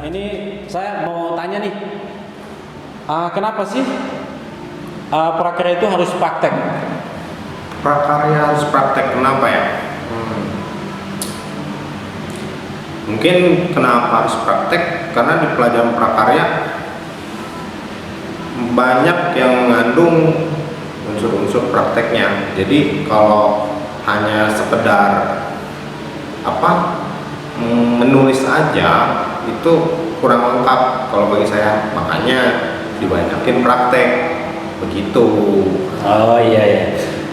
ini saya mau tanya nih, kenapa sih prakarya itu harus praktek? Prakarya harus praktek, kenapa ya? Mungkin kenapa harus praktek, karena di pelajaran prakarya banyak yang mengandung unsur-unsur prakteknya. Jadi kalau hanya sekedar menulis aja itu kurang lengkap kalau bagi saya, makanya dibanyakin praktek begitu. Oh iya ya.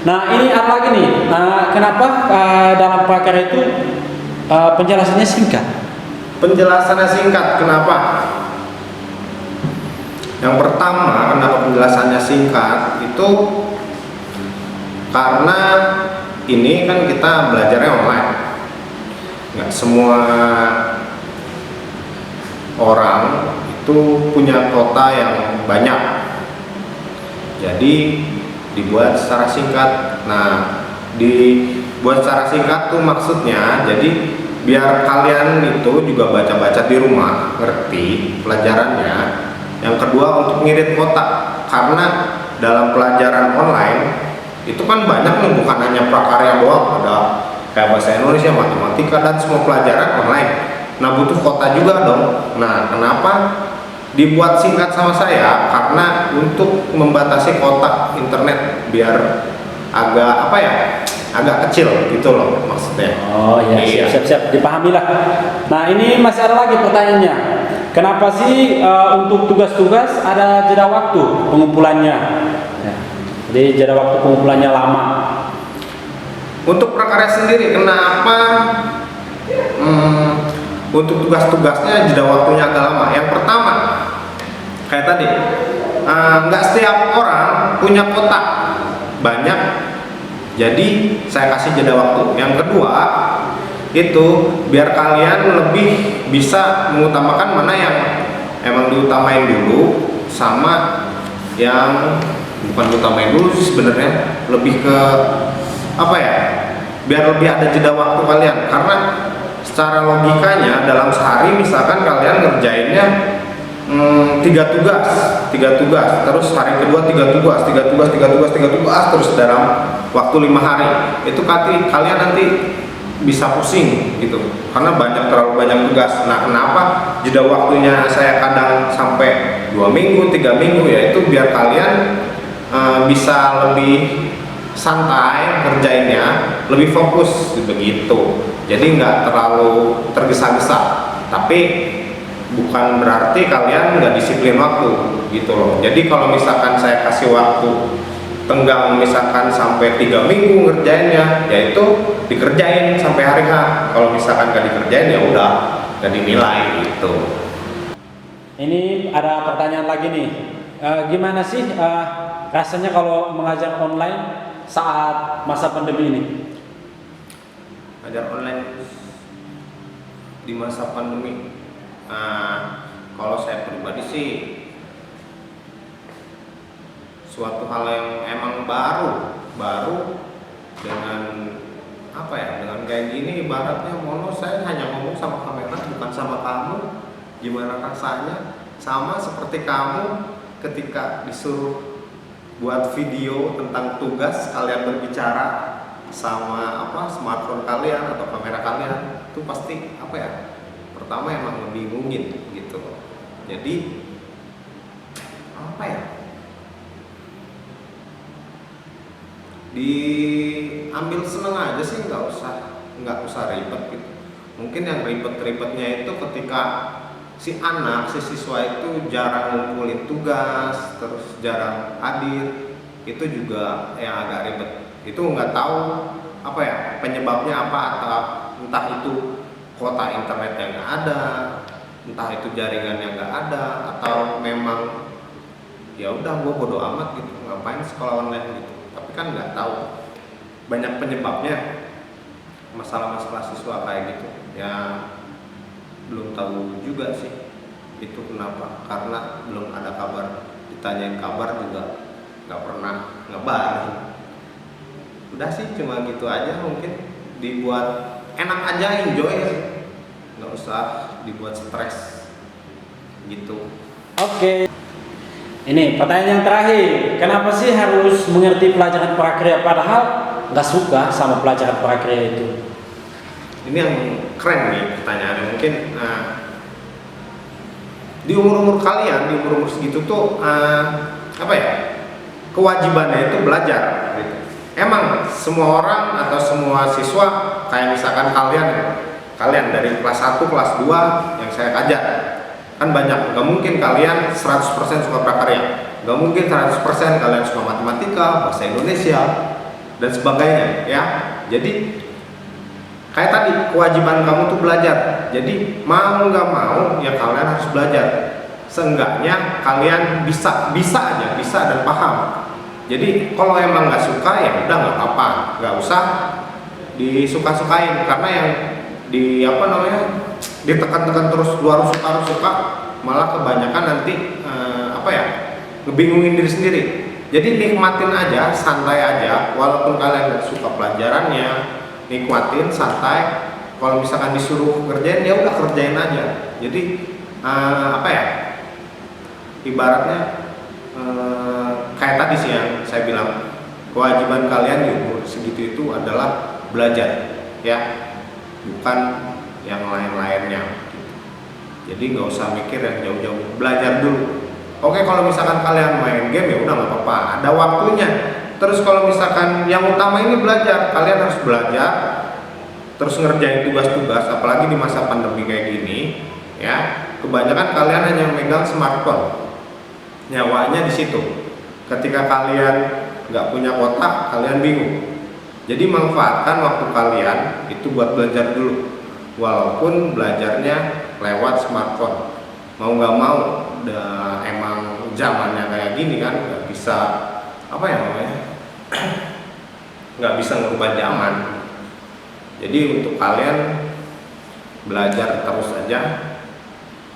Nah ini ada lagi nih, kenapa dalam prakarya itu penjelasannya singkat? Penjelasannya singkat, kenapa? Yang pertama, kenapa penjelasannya singkat itu karena ini kan kita belajarnya online. Nggak semua orang itu punya kuota yang banyak, jadi dibuat secara singkat. Nah, dibuat secara singkat tuh maksudnya jadi biar kalian itu juga baca-baca di rumah, ngerti pelajarannya. Yang kedua, untuk ngirit kuota, karena dalam pelajaran online itu kan banyak nih, bukan hanya prakarya doang, ada kayak bahasa Indonesia, matematika, dan semua pelajaran online. Nah, butuh kuota juga dong. Nah, kenapa dibuat singkat sama saya? Karena untuk membatasi kuota internet biar agak agak kecil gitu loh maksudnya. Oh iya, siap, dipahami lah. Nah ini masih ada lagi pertanyaannya. Kenapa sih untuk tugas-tugas ada jeda waktu pengumpulannya? Ya, jadi jeda waktu pengumpulannya lama. Untuk prakarya sendiri, kenapa untuk tugas-tugasnya jeda waktunya agak lama? Yang pertama, kayak tadi, nggak setiap orang punya kotak banyak, jadi saya kasih jeda waktu. Yang kedua, itu biar kalian lebih bisa mengutamakan mana yang emang diutamain dulu, sama yang bukan diutamain dulu sih sebenarnya, lebih ke biar lebih ada jeda waktu kalian. Karena secara logikanya dalam sehari misalkan kalian ngerjainnya 3 tugas, terus hari kedua 3 tugas, terus dalam waktu 5 hari, itu kalian nanti bisa pusing gitu, karena terlalu banyak tugas. Nah, kenapa jeda waktunya saya kadang sampai 2 minggu, 3 minggu, ya itu biar kalian bisa lebih santai kerjainnya, lebih fokus begitu. Jadi nggak terlalu tergesa-gesa, tapi bukan berarti kalian nggak disiplin waktu gitu loh. Jadi kalau misalkan saya kasih waktu tenggang misalkan sampai 3 minggu ngerjainnya, yaitu dikerjain sampai hari H. Kalau misalkan nggak dikerjain, ya udah nggak dinilai gitu. Ini ada pertanyaan lagi nih, gimana sih rasanya kalau mengajar online saat masa pandemi ini? Ajar online di masa pandemi, kalau saya pribadi sih suatu hal yang emang baru dengan dengan kayak gini. Ibaratnya saya hanya ngomong sama kamera, bukan sama kamu. Gimana rasanya? Sama seperti kamu ketika disuruh buat video tentang tugas, kalian berbicara sama smartphone kalian atau kamera kalian, itu pasti pertama emang ngebingungin gitu. Jadi diambil seneng aja sih, nggak usah ribet gitu. Mungkin yang ribetnya itu ketika si siswa itu jarang ngumpulin tugas, terus jarang hadir, itu juga yang agak ribet. Itu nggak tahu penyebabnya apa, atau entah itu kuota internet yang nggak ada, entah itu jaringan yang nggak ada, atau memang ya udah gue bodo amat gitu, ngapain sekolah online gitu. Tapi kan nggak tahu banyak penyebabnya, masalah-masalah siswa kayak gitu ya, belum tahu juga sih itu kenapa. Karena belum ada kabar, ditanyain kabar juga nggak pernah ngabarin. Udah sih cuma gitu aja, mungkin dibuat enak aja, enjoy, nggak usah dibuat stres gitu. Oke. Ini pertanyaan yang terakhir. Kenapa sih harus mengerti pelajaran prakarya padahal nggak suka sama pelajaran prakarya itu? Ini yang keren nih pertanyaannya. Mungkin di umur-umur kalian, di umur-umur segitu tuh apa ya? Kewajibannya itu belajar gitu. Emang semua orang atau semua siswa kayak misalkan kalian dari kelas 1, kelas 2 yang saya ajar kan banyak, nggak mungkin kalian 100% suka prakarya, nggak mungkin 100% kalian suka matematika, bahasa Indonesia dan sebagainya ya. Jadi kayak tadi kewajiban kamu tuh belajar, jadi mau nggak mau ya kalian harus belajar. Seenggaknya kalian bisa dan paham. Jadi kalau emang nggak suka ya udah nggak apa-apa, nggak usah disuka-sukain, karena yang ditekan-tekan terus lu harus suka malah kebanyakan nanti ngebingungin diri sendiri. Jadi nikmatin aja, santai aja, walaupun kalian nggak suka pelajarannya, nikmatin santai. Kalau misalkan disuruh kerjain ya udah kerjain aja. Jadi ibaratnya kayak tadi sih yang saya bilang, kewajiban kalian di umur segitu itu adalah belajar ya, bukan yang lain-lainnya. Jadi nggak usah mikir yang jauh-jauh, belajar dulu. Oke, kalau misalkan kalian main game ya udah nggak apa-apa, ada waktunya. Terus kalau misalkan yang utama ini belajar, kalian harus belajar, terus ngerjain tugas-tugas, apalagi di masa pandemi kayak gini ya. Kebanyakan kalian hanya megang smartphone, nyawanya di situ. Ketika kalian nggak punya otak, kalian bingung. Jadi manfaatkan waktu kalian itu buat belajar dulu, walaupun belajarnya lewat smartphone. Mau nggak mau, emang zamannya kayak gini kan, nggak bisa nggak bisa ngubah zaman. Jadi untuk kalian belajar terus aja,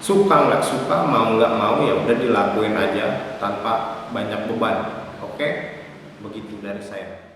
suka nggak suka, mau nggak mau ya udah dilakuin aja tanpa banyak beban. Oke, begitu dari saya.